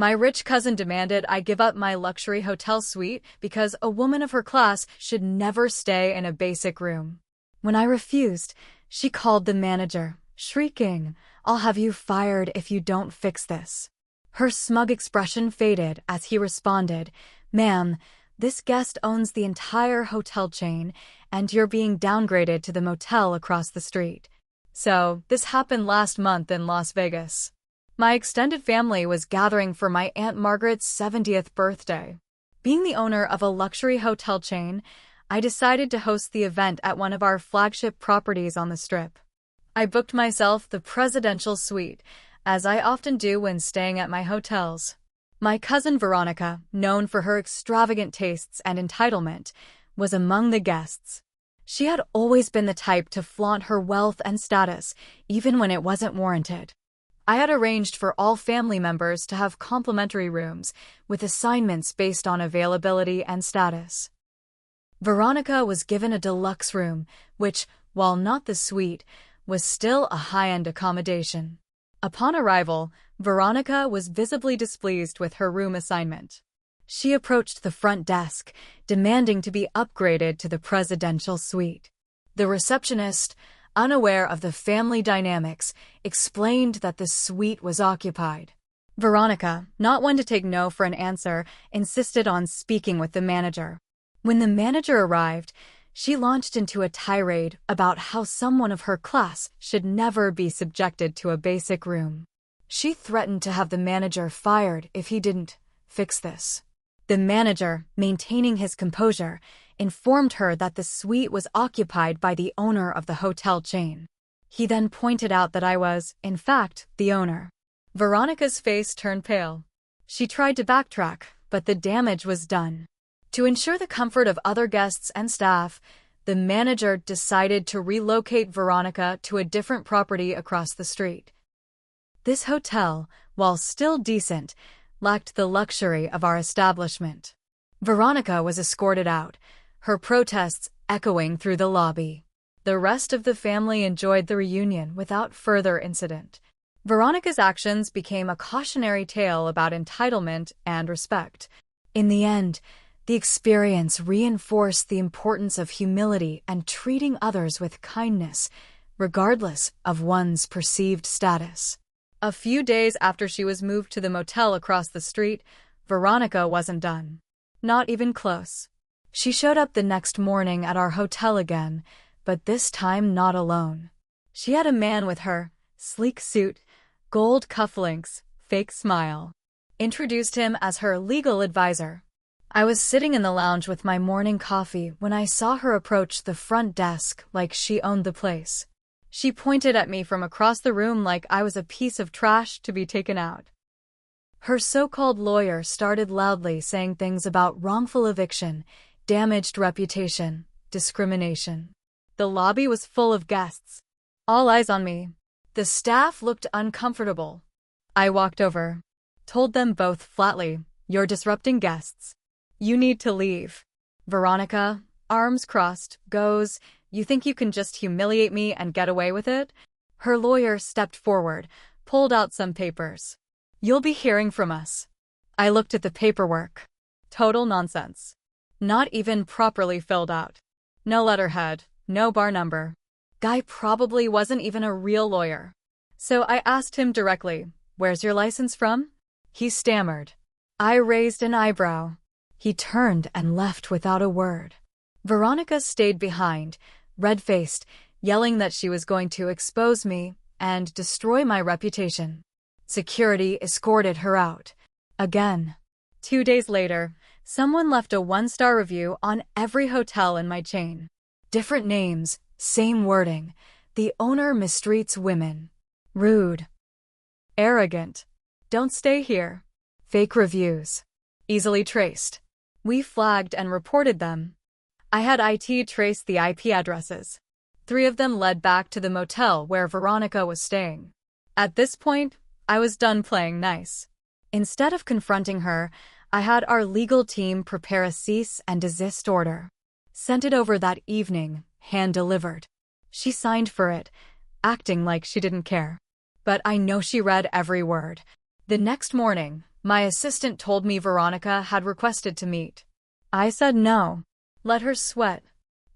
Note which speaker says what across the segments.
Speaker 1: My rich cousin demanded I give up my luxury hotel suite because a woman of her class should never stay in a basic room. When I refused, she called the manager, shrieking, "I'll have you fired if you don't fix this." Her smug expression faded as he responded, "Ma'am, this guest owns the entire hotel chain, and you're being downgraded to the motel across the street." So, this happened last month in Las Vegas. My extended family was gathering for my Aunt Margaret's 70th birthday. Being the owner of a luxury hotel chain, I decided to host the event at one of our flagship properties on the Strip. I booked myself the presidential suite, as I often do when staying at my hotels. My cousin Veronica, known for her extravagant tastes and entitlement, was among the guests. She had always been the type to flaunt her wealth and status, even when it wasn't warranted. I had arranged for all family members to have complimentary rooms, with assignments based on availability and status. Veronica was given a deluxe room, which, while not the suite, was still a high-end accommodation. Upon arrival, Veronica was visibly displeased with her room assignment. She approached the front desk, demanding to be upgraded to the presidential suite. The receptionist, unaware of the family dynamics, explained that the suite was occupied. Veronica, not one to take no for an answer, insisted on speaking with the manager. When the manager arrived, she launched into a tirade about how someone of her class should never be subjected to a basic room. She threatened to have the manager fired if he didn't fix this. The manager, maintaining his composure, informed her that the suite was occupied by the owner of the hotel chain. He then pointed out that I was, in fact, the owner. Veronica's face turned pale. She tried to backtrack, but the damage was done. To ensure the comfort of other guests and staff, the manager decided to relocate Veronica to a different property across the street. This hotel, while still decent, lacked the luxury of our establishment. Veronica was escorted out, her protests echoing through the lobby. The rest of the family enjoyed the reunion without further incident. Veronica's actions became a cautionary tale about entitlement and respect. In the end, the experience reinforced the importance of humility and treating others with kindness, regardless of one's perceived status. A few days after she was moved to the motel across the street, Veronica wasn't done. Not even close. She showed up the next morning at our hotel again, but this time not alone. She had a man with her, sleek suit, gold cufflinks, fake smile. Introduced him as her legal advisor. I was sitting in the lounge with my morning coffee when I saw her approach the front desk like she owned the place. She pointed at me from across the room like I was a piece of trash to be taken out. Her so-called lawyer started loudly saying things about wrongful eviction, damaged reputation, discrimination. The lobby was full of guests. All eyes on me. The staff looked uncomfortable. I walked over. Told them both flatly, "You're disrupting guests. You need to leave." Veronica, arms crossed, goes, "You think you can just humiliate me and get away with it?" Her lawyer stepped forward, pulled out some papers. "You'll be hearing from us." I looked at the paperwork. Total nonsense. Not even properly filled out. No letterhead, no bar number. Guy probably wasn't even a real lawyer. So I asked him directly, "Where's your license from?" He stammered. I raised an eyebrow. He turned and left without a word. Veronica stayed behind, red-faced, yelling that she was going to expose me and destroy my reputation. Security escorted her out. Again. 2 days later, someone left a 1-star review on every hotel in my chain. Different names, same wording. The owner mistreats women. Rude. Arrogant. Don't stay here. Fake reviews. Easily traced. We flagged and reported them. I had IT trace the IP addresses. 3 of them led back to the motel where Veronica was staying. At this point, I was done playing nice. Instead of confronting her, I had our legal team prepare a cease and desist order. Sent it over that evening, hand-delivered. She signed for it, acting like she didn't care. But I know she read every word. The next morning, My assistant told me Veronica had requested to meet. I said no. Let her sweat.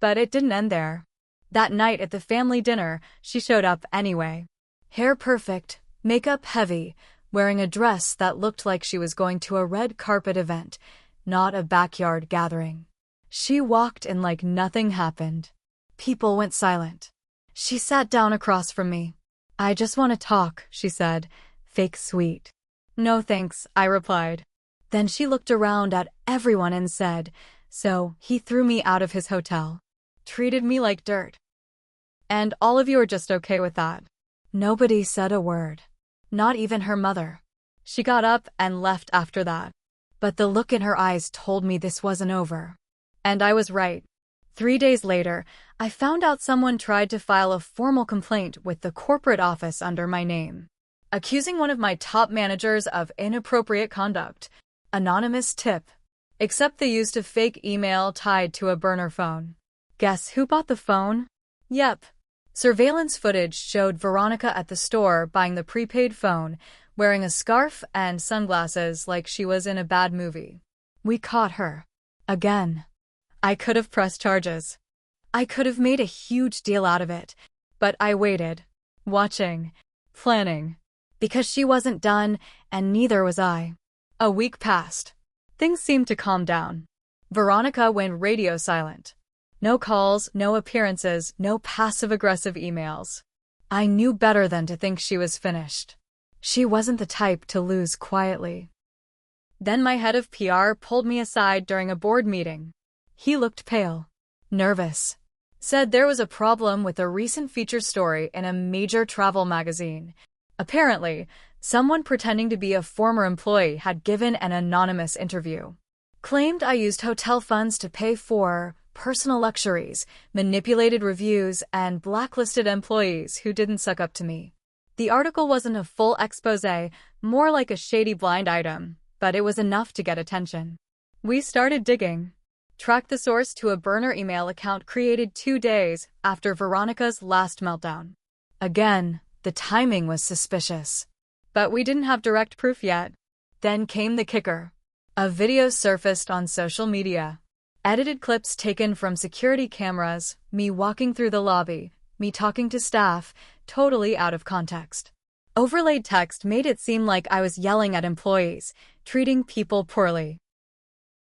Speaker 1: But it didn't end there. That night at the family dinner, she showed up anyway. Hair perfect, makeup heavy, wearing a dress that looked like she was going to a red carpet event, not a backyard gathering. She walked in like nothing happened. People went silent. She sat down across from me. I just want to talk, she said, fake sweet. No thanks, I replied. Then she looked around at everyone and said, so he threw me out of his hotel. Treated me like dirt. And all of you are just okay with that? Nobody said a word. Not even her mother. She got up and left after that. But the look in her eyes told me this wasn't over. And I was right. 3 days later, I found out someone tried to file a formal complaint with the corporate office under my name, accusing one of my top managers of inappropriate conduct. Anonymous tip. Except they used a fake email tied to a burner phone. Guess who bought the phone? Yep. Surveillance footage showed Veronica at the store buying the prepaid phone, wearing a scarf and sunglasses like she was in a bad movie. We caught her. Again. I could have pressed charges. I could have made a huge deal out of it. But I waited. Watching. Planning. Because she wasn't done, and neither was I. A week passed. Things seemed to calm down. Veronica went radio silent. No calls, no appearances, no passive-aggressive emails. I knew better than to think she was finished. She wasn't the type to lose quietly. Then my head of PR pulled me aside during a board meeting. He looked pale, nervous, said there was a problem with a recent feature story in a major travel magazine. Apparently, someone pretending to be a former employee had given an anonymous interview. Claimed I used hotel funds to pay for personal luxuries, manipulated reviews, and blacklisted employees who didn't suck up to me. The article wasn't a full exposé, more like a shady blind item, but it was enough to get attention. We started digging. Tracked the source to a burner email account created 2 days after Veronica's last meltdown. Again, the timing was suspicious. But we didn't have direct proof yet. Then came the kicker. A video surfaced on social media. Edited clips taken from security cameras, me walking through the lobby, me talking to staff, totally out of context. Overlaid text made it seem like I was yelling at employees, treating people poorly.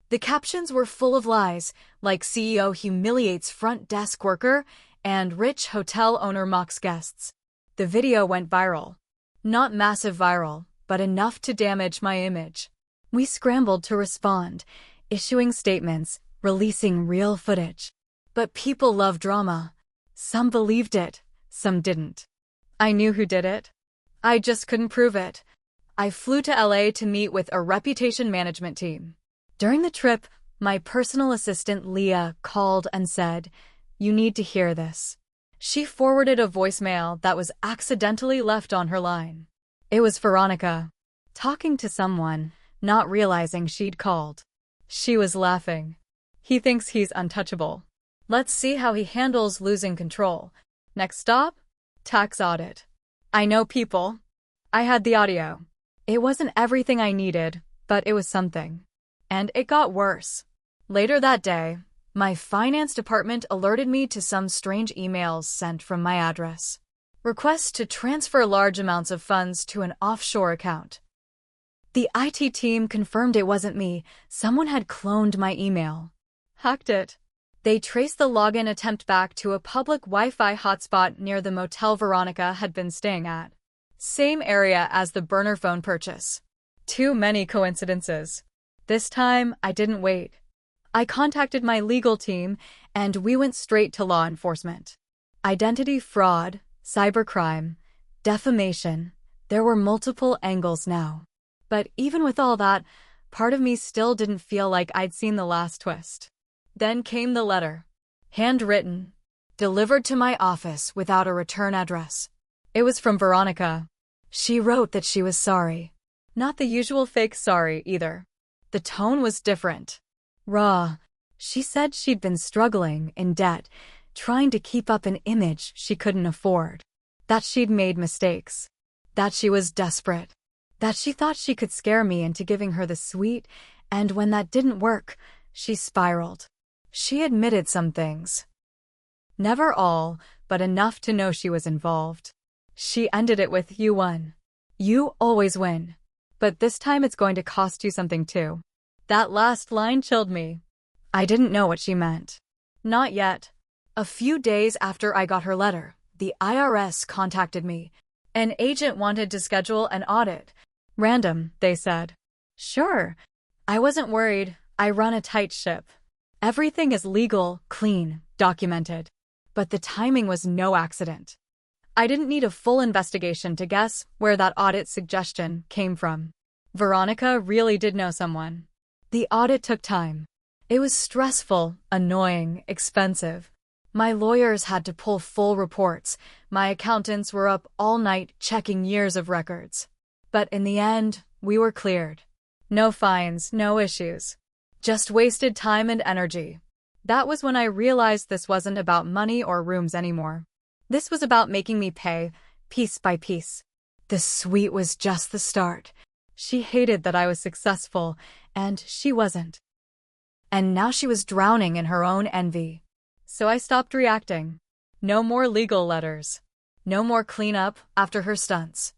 Speaker 1: The captions were full of lies, like CEO humiliates front desk worker and rich hotel owner mocks guests. The video went viral. Not massive viral, but enough to damage my image. We scrambled to respond, issuing statements, releasing real footage. But people love drama. Some believed it, some didn't. I knew who did it. I just couldn't prove it. I flew to LA to meet with a reputation management team. During the trip, my personal assistant Leah called and said, "You need to hear this." She forwarded a voicemail that was accidentally left on her line. It was Veronica, talking to someone, not realizing she'd called. She was laughing. He thinks he's untouchable. Let's see how he handles losing control. Next stop? Tax audit. I know people. I had the audio. It wasn't everything I needed, but it was something. And it got worse. Later that day, my finance department alerted me to some strange emails sent from my address. Requests to transfer large amounts of funds to an offshore account. The IT team confirmed it wasn't me. Someone had cloned my email. Hacked it. They traced the login attempt back to a public Wi-Fi hotspot near the motel Veronica had been staying at. Same area as the burner phone purchase. Too many coincidences. This time, I didn't wait. I contacted my legal team, and we went straight to law enforcement. Identity fraud, cybercrime, defamation. There were multiple angles now. But even with all that, part of me still didn't feel like I'd seen the last twist. Then came the letter. Handwritten. Delivered to my office without a return address. It was from Veronica. She wrote that she was sorry. Not the usual fake sorry, either. The tone was different. Raw. She said she'd been struggling, in debt, trying to keep up an image she couldn't afford. That she'd made mistakes. That she was desperate. That she thought she could scare me into giving her the sweet, and when that didn't work, she spiraled. She admitted some things. Never all, but enough to know she was involved. She ended it with, "You won. You always win. But this time it's going to cost you something too." That last line chilled me. I didn't know what she meant. Not yet. A few days after I got her letter, the IRS contacted me. An agent wanted to schedule an audit. Random, they said. Sure. I wasn't worried. I run a tight ship. Everything is legal, clean, documented. But the timing was no accident. I didn't need a full investigation to guess where that audit suggestion came from. Veronica really did know someone. The audit took time. It was stressful, annoying, expensive. My lawyers had to pull full reports. My accountants were up all night checking years of records. But in the end, we were cleared. No fines, no issues. Just wasted time and energy. That was when I realized this wasn't about money or rooms anymore. This was about making me pay, piece by piece. The sweet was just the start. She hated that I was successful, and she wasn't. And now she was drowning in her own envy. So I stopped reacting. No more legal letters. No more cleanup after her stunts.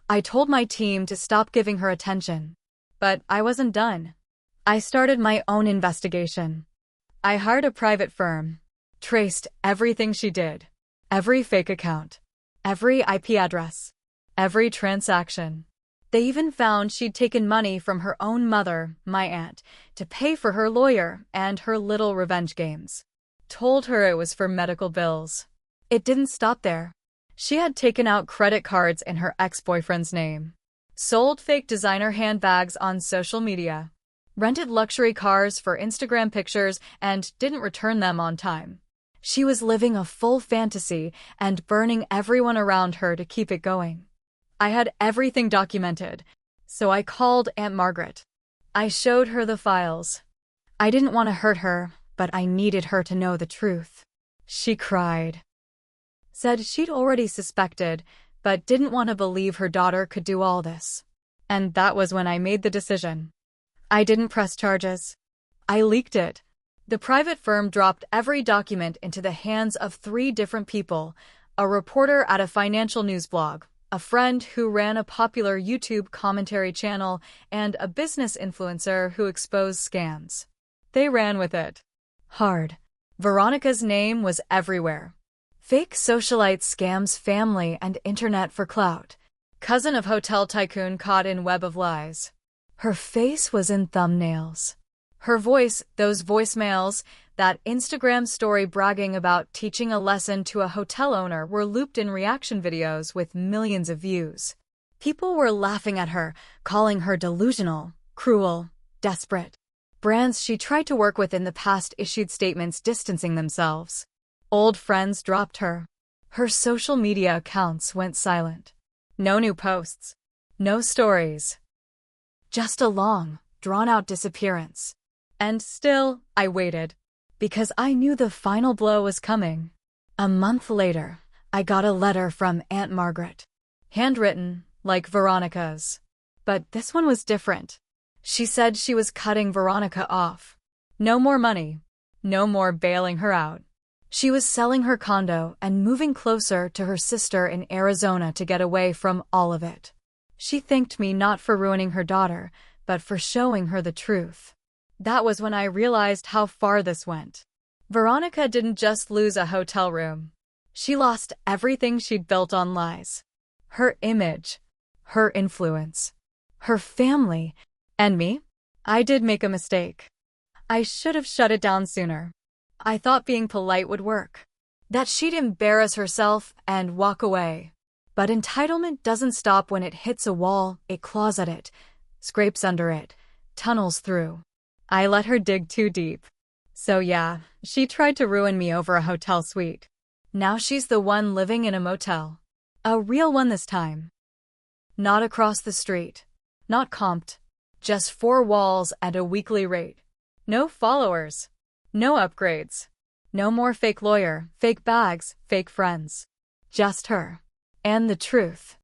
Speaker 1: I told my team to stop giving her attention. But I wasn't done. I started my own investigation. I hired a private firm, traced everything she did, every fake account, every IP address, every transaction. They even found she'd taken money from her own mother, my aunt, to pay for her lawyer and her little revenge games. Told her it was for medical bills. It didn't stop there. She had taken out credit cards in her ex-boyfriend's name, sold fake designer handbags on social media, rented luxury cars for Instagram pictures and didn't return them on time. She was living a full fantasy and burning everyone around her to keep it going. I had everything documented, so I called Aunt Margaret. I showed her the files. I didn't want to hurt her, but I needed her to know the truth. She cried. Said she'd already suspected, but didn't want to believe her daughter could do all this. And that was when I made the decision. I didn't press charges. I leaked it. The private firm dropped every document into the hands of 3 different people: a reporter at a financial news blog, a friend who ran a popular YouTube commentary channel, and a business influencer who exposed scams. They ran with it. Hard. Veronica's name was everywhere. Fake socialite scams family and internet for clout. Cousin of hotel tycoon caught in web of lies. Her face was in thumbnails. Her voice, those voicemails, that Instagram story bragging about teaching a lesson to a hotel owner were looped in reaction videos with millions of views. People were laughing at her, calling her delusional, cruel, desperate. Brands she tried to work with in the past issued statements distancing themselves. Old friends dropped her. Her social media accounts went silent. No new posts. No stories. Just a long, drawn-out disappearance. And still, I waited. Because I knew the final blow was coming. A month later, I got a letter from Aunt Margaret. Handwritten, like Veronica's. But this one was different. She said she was cutting Veronica off. No more money. No more bailing her out. She was selling her condo and moving closer to her sister in Arizona to get away from all of it. She thanked me not for ruining her daughter, but for showing her the truth. That was when I realized how far this went. Veronica didn't just lose a hotel room. She lost everything she'd built on lies. Her image, her influence, her family, and me. I did make a mistake. I should have shut it down sooner. I thought being polite would work. That she'd embarrass herself and walk away. But entitlement doesn't stop when it hits a wall. It claws at it, scrapes under it, tunnels through. I let her dig too deep. So yeah, she tried to ruin me over a hotel suite. Now she's the one living in a motel. A real one this time. Not across the street. Not comped. Just 4 walls and a weekly rate. No followers. No upgrades. No more fake lawyer, fake bags, fake friends. Just her. And the truth.